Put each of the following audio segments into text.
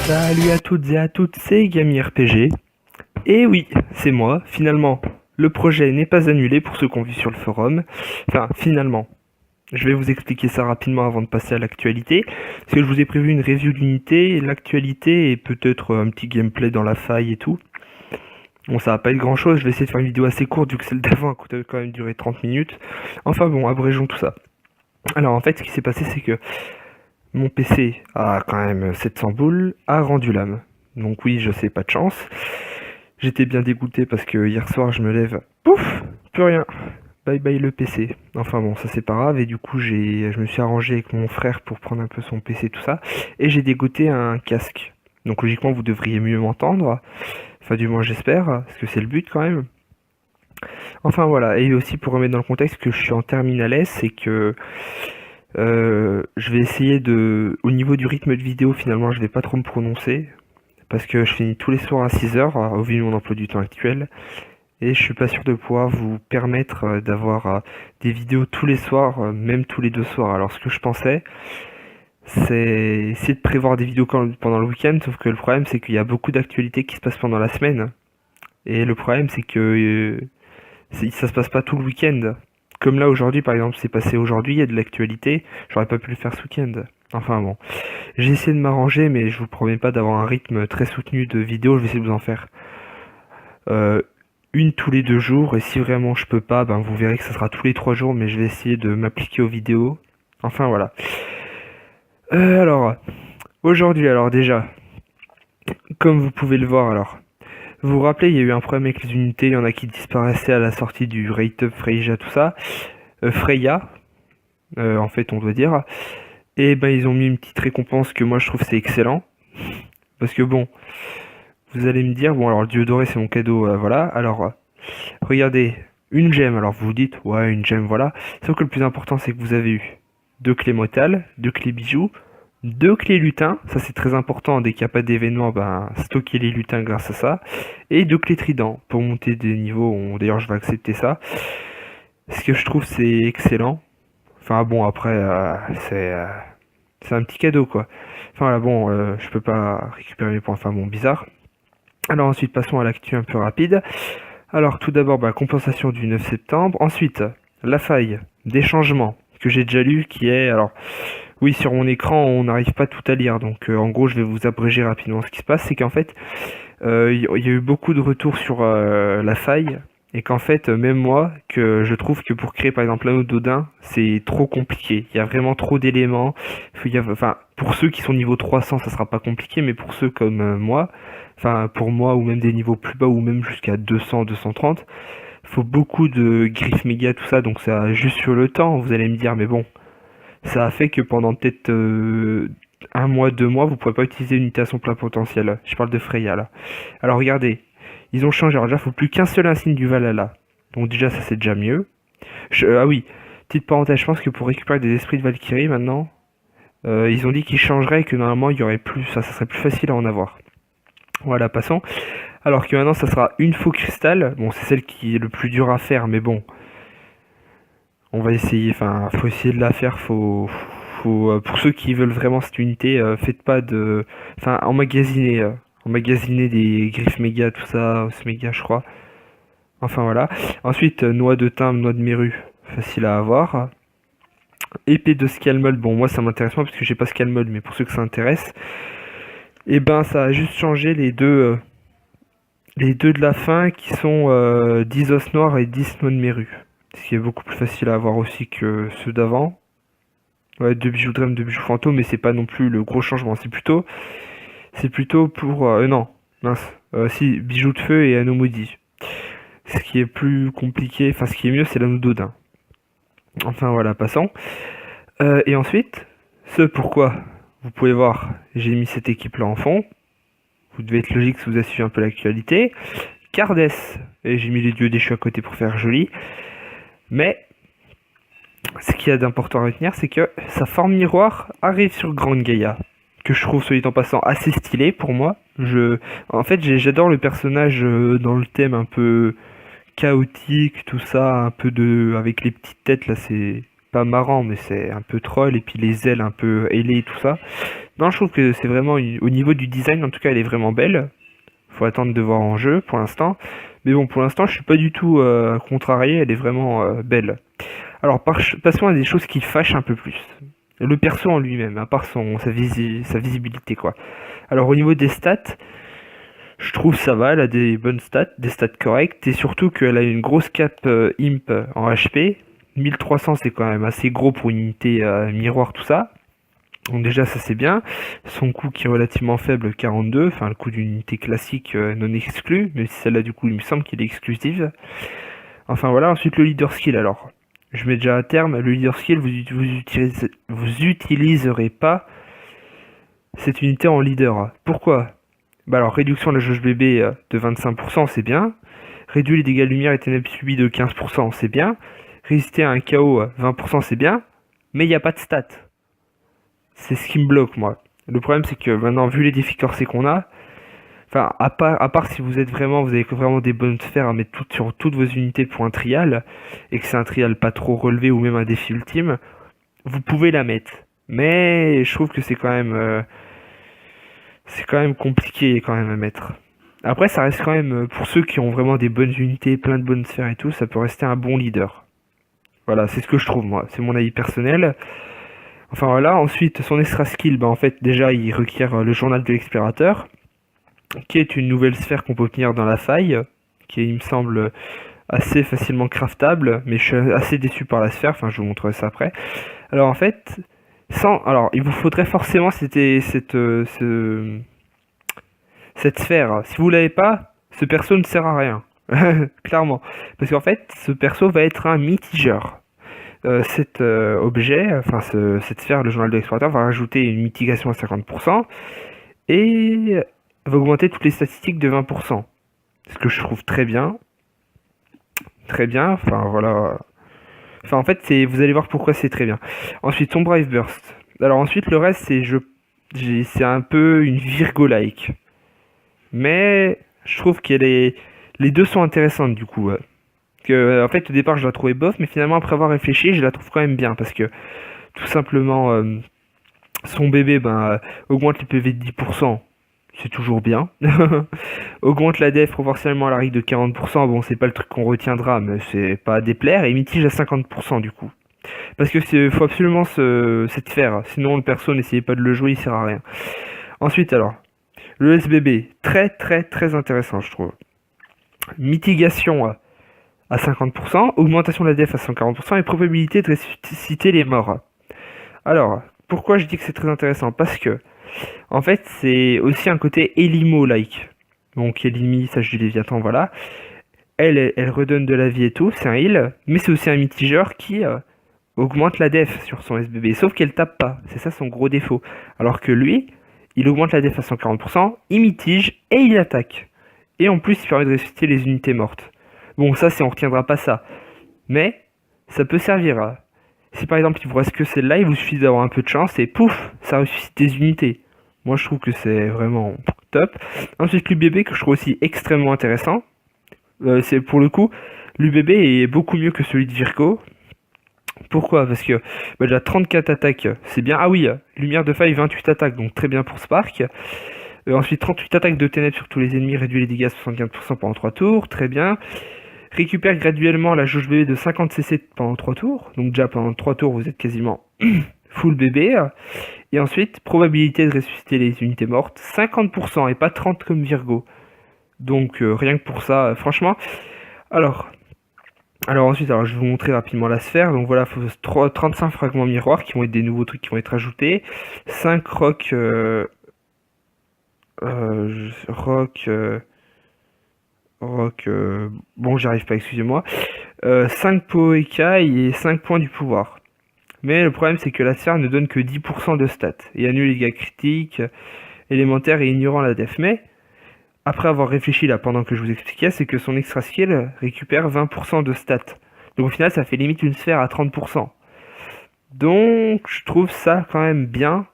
Salut à toutes et à toutes, c'est Gami RPG. Et oui, c'est moi, finalement. Le projet n'est pas annulé pour ceux qu'on vit sur le forum. Enfin, finalement. Je vais vous expliquer ça rapidement avant de passer à l'actualité. Parce que je vous ai prévu une review d'unité, l'actualité et peut-être un petit gameplay dans la faille et tout. Bon, ça va pas être grand chose, je vais essayer de faire une vidéo assez courte vu que celle d'avant a quand même duré 30 minutes. Enfin bon, abrégeons tout ça. Alors en fait, ce qui s'est passé, c'est que mon PC a quand même 700 boules, a rendu l'âme. Donc oui, je sais, pas de chance. J'étais bien dégoûté parce que hier soir, je me lève, pouf, plus rien. Bye bye le PC. Enfin bon, ça c'est pas grave. Et du coup, je me suis arrangé avec mon frère pour prendre un peu son PC, tout ça. Et j'ai dégoté un casque. Donc logiquement, vous devriez mieux m'entendre. Enfin, du moins, j'espère, parce que c'est le but quand même. Enfin voilà. Et aussi pour remettre dans le contexte que je suis en terminale S et que je vais essayer de... Au niveau du rythme de vidéo, finalement, je vais pas trop me prononcer. Parce que je finis tous les soirs à 6h, au vu de mon emploi du temps actuel. Et je suis pas sûr de pouvoir vous permettre d'avoir des vidéos tous les soirs, même tous les 2 soirs. Alors ce que je pensais, c'est essayer de prévoir des vidéos pendant le week-end, sauf que le problème c'est qu'il y a beaucoup d'actualités qui se passent pendant la semaine. Et le problème c'est que ça se passe pas tout le week-end. Comme là aujourd'hui par exemple, c'est passé aujourd'hui, il y a de l'actualité, j'aurais pas pu le faire ce week-end. Enfin bon, j'ai essayé de m'arranger, mais je vous promets pas d'avoir un rythme très soutenu de vidéos, je vais essayer de vous en faire euh, une tous les 2 jours, et si vraiment je peux pas, ben vous verrez que ça sera tous les 3 jours, mais je vais essayer de m'appliquer aux vidéos. Enfin voilà. Alors, aujourd'hui, alors déjà, comme vous pouvez le voir, alors, vous vous rappelez, il y a eu un problème avec les unités, il y en a qui disparaissaient à la sortie du Rate Up Freya, tout ça. Freya, en fait, on doit dire. Et ben, ils ont mis une petite récompense que moi je trouve c'est excellent. Parce que bon, vous allez me dire, bon, alors le dieu doré c'est mon cadeau, voilà. Alors, regardez, une gemme, alors vous vous dites, ouais, une gemme, voilà. Sauf que le plus important, c'est que vous avez eu 2 clés métal, 2 clés bijoux, 2 clés lutins, ça c'est très important, dès qu'il n'y a pas d'événement, ben, stocker les lutins grâce à ça, et 2 clés trident, pour monter des niveaux, d'ailleurs je vais accepter ça. Ce que je trouve c'est excellent. Enfin bon, après, c'est un petit cadeau, quoi. Enfin voilà, bon, je peux pas récupérer mes points, enfin bon, bizarre. Alors ensuite, passons à l'actu un peu rapide. Alors tout d'abord, bah, compensation du 9 septembre. Ensuite, la faille des changements que j'ai déjà lu, qui est... Alors, oui, sur mon écran, on n'arrive pas tout à lire. Donc en gros, je vais vous abréger rapidement ce qui se passe. C'est qu'en fait, y a eu beaucoup de retours sur la faille. Et qu'en fait, même moi, que je trouve que pour créer par exemple l'anneau d'Odin, c'est trop compliqué. Il y a vraiment trop d'éléments. Enfin, pour ceux qui sont niveau 300, ça sera pas compliqué, mais pour ceux comme moi, enfin pour moi ou même des niveaux plus bas ou même jusqu'à 200, 230, il faut beaucoup de griffes méga, tout ça, donc ça juste sur le temps, vous allez me dire, mais bon, ça a fait que pendant peut-être 1 mois, 2 mois, vous pourrez pas utiliser une unité à son plein potentiel. Je parle de Freya là. Alors regardez, ils ont changé. Alors déjà, il faut plus qu'un seul insigne du Valhalla. Donc déjà, ça c'est déjà mieux. Ah oui, petite parenthèse, je pense que pour récupérer des esprits de Valkyrie maintenant, ils ont dit qu'ils changeraient et que normalement il y aurait plus, ça serait plus facile à en avoir. Voilà, passons. Alors que maintenant, ça sera une faux cristal. Bon, c'est celle qui est le plus dur à faire, mais bon, on va essayer. Enfin, faut essayer de la faire. Pour ceux qui veulent vraiment cette unité, faites pas de, enfin, emmagasiner des griffes méga, tout ça, os méga, je crois. Enfin voilà. Ensuite, noix de thym, noix de mérue, facile à avoir. Épée de Scalmod, bon moi ça m'intéresse pas parce que j'ai pas Scalmod, mais pour ceux que ça intéresse, et ben ça a juste changé les deux de la fin qui sont 10 os noirs et 10 noix de mérue. Ce qui est beaucoup plus facile à avoir aussi que ceux d'avant. Ouais, 2 bijoux de 2 bijoux fantômes, mais c'est pas non plus le gros changement, c'est plutôt pour non, mince, si bijoux de feu et anneau maudit. Ce qui est plus compliqué, enfin ce qui est mieux, c'est l'anneau d'Odin. Enfin voilà, passons. Et ensuite, ce pourquoi, vous pouvez voir, j'ai mis cette équipe-là en fond. Vous devez être logique si vous avez suivi un peu l'actualité. Cardes, et j'ai mis les dieux déchus à côté pour faire joli. Mais, ce qu'il y a d'important à retenir, c'est que sa forme miroir arrive sur Grande Gaïa. Que je trouve, soit dit en passant, assez stylé pour moi. En fait, j'adore le personnage dans le thème un peu chaotique, tout ça, un peu avec les petites têtes là, c'est pas marrant, mais c'est un peu troll, et puis les ailes un peu ailées, tout ça. Non, je trouve que c'est vraiment, au niveau du design, en tout cas, elle est vraiment belle. Faut attendre de voir en jeu pour l'instant. Mais bon, pour l'instant, je suis pas du tout contrarié, elle est vraiment belle. Alors, passons à des choses qui fâchent un peu plus. Le perso en lui-même, à part sa visibilité, quoi. Alors, au niveau des stats, je trouve ça va, elle a des bonnes stats, des stats correctes, et surtout qu'elle a une grosse cap imp en HP. 1300, c'est quand même assez gros pour une unité miroir, tout ça. Donc déjà, ça c'est bien. Son coût qui est relativement faible, 42, enfin le coût d'une unité classique non exclue, mais celle-là du coup il me semble qu'elle est exclusive. Enfin voilà, ensuite le leader skill alors. Je mets déjà à terme, le leader skill, vous utiliserez pas cette unité en leader. Pourquoi? Bah alors réduction de la jauge bébé de 25%, c'est bien. Réduire les dégâts de lumière et ténèbres subis de 15%, c'est bien. Résister à un KO 20%, c'est bien. Mais il n'y a pas de stats. C'est ce qui me bloque, moi. Le problème, c'est que maintenant, vu les défis corsés qu'on a, enfin, à part si vous avez vraiment des bonnes sphères à mettre sur toutes vos unités pour un trial, et que c'est un trial pas trop relevé ou même un défi ultime, vous pouvez la mettre. Mais je trouve que c'est quand même compliqué quand même à mettre. Après, ça reste quand même, pour ceux qui ont vraiment des bonnes unités, plein de bonnes sphères et tout, ça peut rester un bon leader. Voilà, c'est ce que je trouve, moi. C'est mon avis personnel. Enfin voilà, ensuite son extra skill, bah en fait déjà il requiert le journal de l'explorateur, qui est une nouvelle sphère qu'on peut obtenir dans la faille, qui est, il me semble, assez facilement craftable, mais je suis assez déçu par la sphère, enfin je vous montrerai ça après. Alors en fait, alors il vous faudrait forcément cette sphère. Si vous l'avez pas, ce perso ne sert à rien. Clairement. Parce qu'en fait, ce perso va être un mitigeur. Cet objet, enfin cette sphère, le journal de l'explorateur, va rajouter une mitigation à 50% et va augmenter toutes les statistiques de 20%. Ce que je trouve très bien. Très bien, enfin voilà. Enfin en fait, vous allez voir pourquoi c'est très bien. Ensuite, son Brave Burst. Alors ensuite, le reste, c'est un peu une Virgo-like. Mais je trouve les deux sont intéressantes du coup. En fait au départ je la trouvais bof, mais finalement après avoir réfléchi je la trouve quand même bien parce que tout simplement son bébé augmente le PV de 10%, c'est toujours bien. Augmente la def proportionnellement à la règle de 40%, bon c'est pas le truc qu'on retiendra mais c'est pas à déplaire, et mitige à 50% du coup. Parce que faut absolument cette faire, sinon le perso n'essayez pas de le jouer, il sert à rien. Ensuite alors, le SBB, très très très intéressant je trouve. Mitigation à 50%, augmentation de la def à 140% et probabilité de ressusciter les morts. Alors, pourquoi je dis que c'est très intéressant? Parce que, en fait, c'est aussi un côté Elimo-like. Donc, Elimi, sage du Léviathan, voilà. Elle redonne de la vie et tout, c'est un heal, mais c'est aussi un mitigeur qui augmente la def sur son SBB, sauf qu'elle tape pas, c'est ça son gros défaut. Alors que lui, il augmente la def à 140%, il mitige et il attaque. Et en plus, il permet de ressusciter les unités mortes. Bon, ça, on retiendra pas ça. Mais, ça peut servir. Si par exemple, il vous reste que celle-là, il vous suffit d'avoir un peu de chance et pouf, ça ressuscite des unités. Moi, je trouve que c'est vraiment top. Ensuite, l'UBB, que je trouve aussi extrêmement intéressant. C'est pour le coup, l'UBB est beaucoup mieux que celui de Virgo. Pourquoi? Parce que déjà 34 attaques, c'est bien. Ah oui, lumière de faille, 28 attaques, donc très bien pour Spark. Ensuite, 38 attaques de ténèbres sur tous les ennemis, réduit les dégâts à 75% pendant 3 tours, très bien. Récupère graduellement la jauge bébé de 50 cc pendant 3 tours. Donc déjà pendant 3 tours vous êtes quasiment full bébé. Et ensuite, probabilité de ressusciter les unités mortes, 50% et pas 30 comme Virgo. Donc rien que pour ça, franchement. Alors ensuite, je vais vous montrer rapidement la sphère. Donc voilà, il faut 35 fragments miroirs qui vont être des nouveaux trucs qui vont être ajoutés. 5 rocs... bon j'y arrive pas, excusez-moi. 5 pots écailles et 5 points du pouvoir. Mais le problème c'est que la sphère ne donne que 10% de stats et annule les dégâts critiques, élémentaires et ignorant la def. Mais après avoir réfléchi là pendant que je vous expliquais, c'est que son extra skill récupère 20% de stats. Donc au final ça fait limite une sphère à 30%. Donc je trouve ça quand même bien.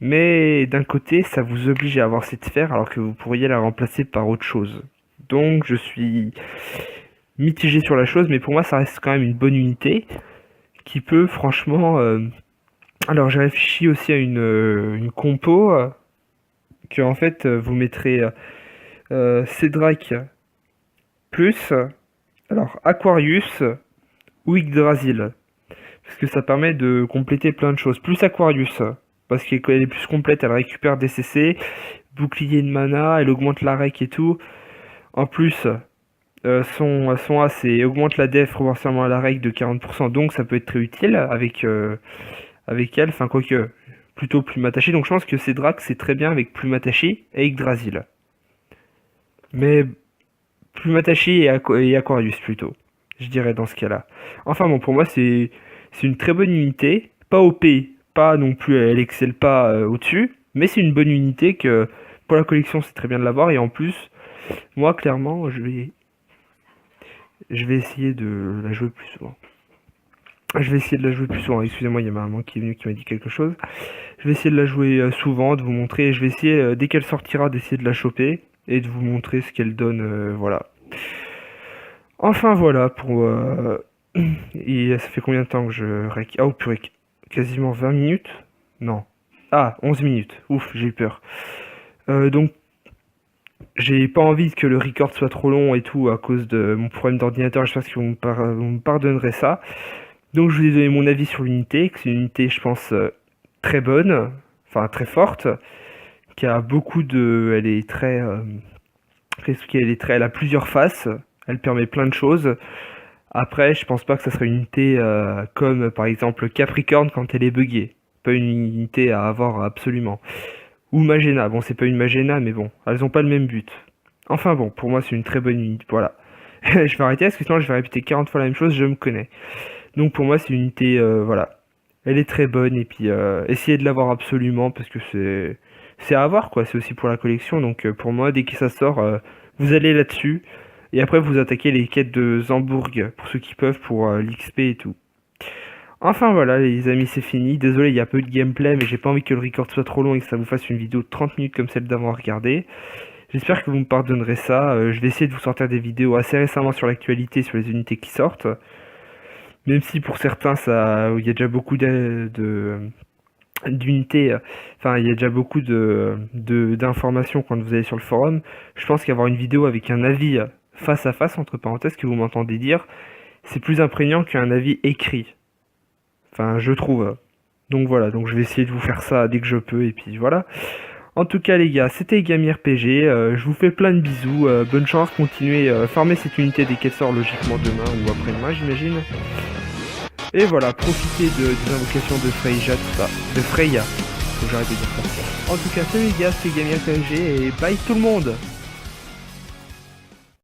Mais d'un côté, ça vous oblige à avoir cette sphère alors que vous pourriez la remplacer par autre chose. Donc je suis mitigé sur la chose, mais pour moi ça reste quand même une bonne unité petit peu, franchement. Alors j'ai réfléchi aussi à une compo que en fait vous mettrez Cédrac plus alors Aquarius ou Yggdrasil. Parce que ça permet de compléter plein de choses. Plus Aquarius, parce qu'elle est plus complète, elle récupère des CC, bouclier de mana, elle augmente la rec et tout. En plus, son A, c'est augmente la def proportionnellement à la rec de 40%, donc ça peut être très utile avec elle. Enfin, quoique, plutôt Plume Attachée. Donc je pense que Cédrac, c'est très bien avec Plume Attachée et Yggdrasil. Mais Plume Attachée et Aquarius plutôt, je dirais dans ce cas-là. Enfin bon, pour moi, c'est une très bonne unité. Pas OP, pas non plus, elle excelle pas au-dessus. Mais c'est une bonne unité que pour la collection, c'est très bien de l'avoir. Et en plus, moi, clairement, je vais essayer de la jouer plus souvent. Je vais essayer de la jouer plus souvent. Excusez-moi, il y a ma maman qui est venue qui m'a dit quelque chose. Je vais essayer de la jouer souvent, de vous montrer. Je vais essayer, dès qu'elle sortira, d'essayer de la choper et de vous montrer ce qu'elle donne. Voilà. Enfin, voilà pour. Et ça fait combien de temps que je. Ah, oh purée, quasiment 20 minutes? Non. Ah, 11 minutes. Ouf, j'ai eu peur. Donc, j'ai pas envie que le record soit trop long et tout à cause de mon problème d'ordinateur. J'espère que vous me pardonnerez ça. Donc je vous ai donné mon avis sur l'unité, que c'est une unité je pense très bonne, enfin très forte, qui a beaucoup de... Elle est très... elle a plusieurs faces, elle permet plein de choses. Après je pense pas que ça serait une unité comme par exemple Capricorne quand elle est buggée. Pas une unité à avoir absolument. Ou Magena, bon c'est pas une Magena mais bon, elles ont pas le même but. Enfin bon, pour moi c'est une très bonne unité, voilà. Je vais arrêter parce que sinon je vais répéter 40 fois la même chose, je me connais. Donc pour moi c'est une unité, voilà. Elle est très bonne et puis essayez de l'avoir absolument parce que c'est à avoir quoi, c'est aussi pour la collection. Donc pour moi dès que ça sort, vous allez là-dessus et après vous attaquez les quêtes de Zambourg pour ceux qui peuvent pour l'XP et tout. Enfin voilà les amis c'est fini, désolé il y a peu de gameplay mais j'ai pas envie que le record soit trop long et que ça vous fasse une vidéo de 30 minutes comme celle d'avant à regarder. J'espère que vous me pardonnerez ça, je vais essayer de vous sortir des vidéos assez récemment sur l'actualité, sur les unités qui sortent. Même si pour certains, il y a déjà beaucoup d'unités, enfin, il y a déjà beaucoup d'informations quand vous allez sur le forum. Je pense qu'avoir une vidéo avec un avis face à face, entre parenthèses, que vous m'entendez dire, c'est plus imprégnant qu'un avis écrit. Enfin, je trouve. Donc voilà, donc je vais essayer de vous faire ça dès que je peux, et puis voilà. En tout cas les gars, c'était GamyRPG, je vous fais plein de bisous, bonne chance, continuez farmer cette unité dès qu'elle sort logiquement demain ou après-demain j'imagine. Et voilà, profitez des invocations de Freya, tout ça. De Freya, faut que j'arrête de dire ça. En tout cas, salut les gars, c'était GamyRPG et bye tout le monde.